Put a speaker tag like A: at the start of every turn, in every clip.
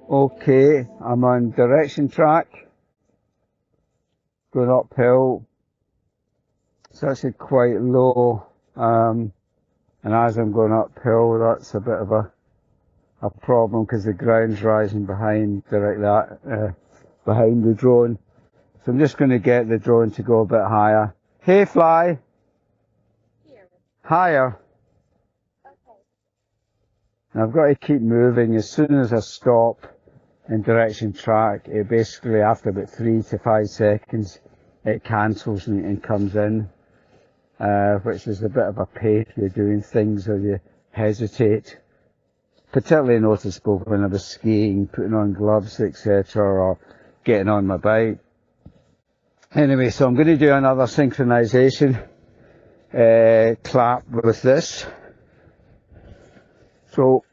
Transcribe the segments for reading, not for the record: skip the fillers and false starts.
A: Okay, I'm on direction track, going uphill. It's actually quite low, and as I'm going uphill, that's a bit of a problem because the ground's rising behind behind the drone. So I'm just going to get the drone to go a bit higher. Hey, Fly.
B: Here.
A: Higher.
B: Okay.
A: And I've got to keep moving. As soon as I stop in direction track, it basically, after about 3 to 5 seconds, it cancels and comes in, which is a bit of a pain if you're doing things or you hesitate. Particularly noticeable when I was skiing, putting on gloves, etc., or getting on my bike. Anyway, so I'm going to do another synchronization clap with this. So,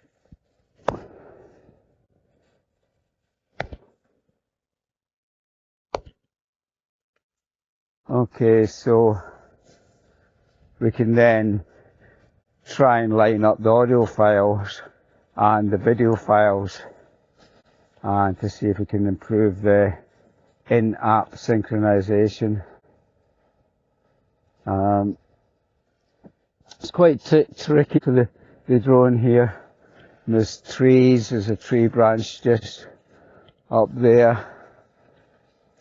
A: okay, so we can then try and line up the audio files and the video files, and to see if we can improve the in-app synchronization. It's quite tricky for the drone here. And there's trees, there's a tree branch just up there.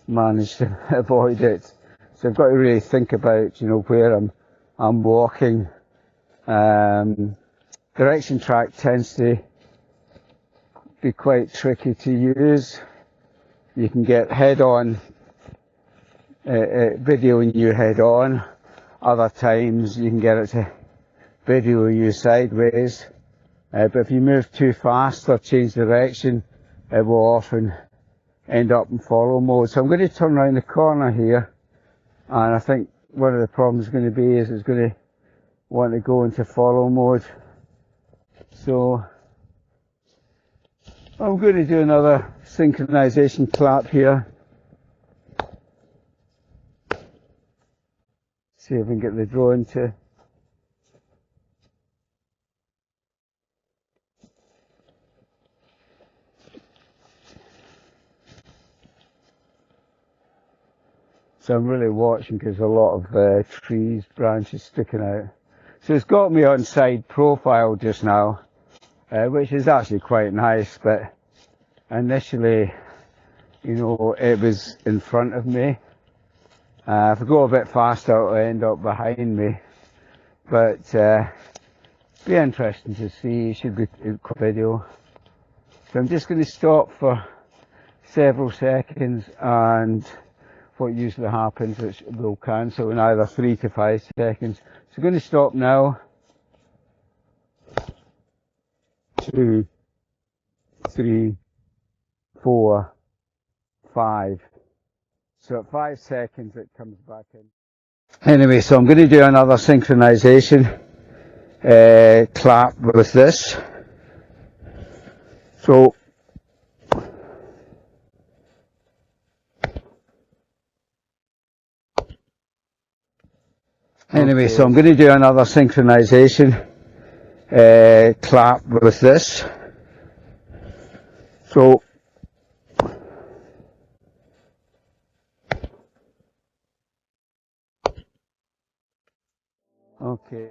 A: Managed to avoid it. So I've got to really think about, where I'm walking. Direction track tends to be quite tricky to use. You can get head-on video and you head-on. Other times you can get it to video you sideways. But if you move too fast or change direction, it will often end up in follow mode. So I'm going to turn around the corner here, and I think one of the problems is going to be is it's going to want to go into follow mode. So I'm going to do another synchronization clap here. See if we can get the drone to. So I'm really watching because there's a lot of trees, branches sticking out. So it's got me on side profile just now, which is actually quite nice, but initially, it was in front of me. If I go a bit faster, it'll end up behind me. But be interesting to see. It should be a video. So I'm just going to stop for several seconds, and what usually happens is it will cancel in either 3 to 5 seconds. So I'm going to stop now. 2, 3, 4, 5. So at 5 seconds it comes back in. Anyway, so I'm going to do another synchronization clap with this. So anyway, so I'm going to do another synchronization clap with this. So okay.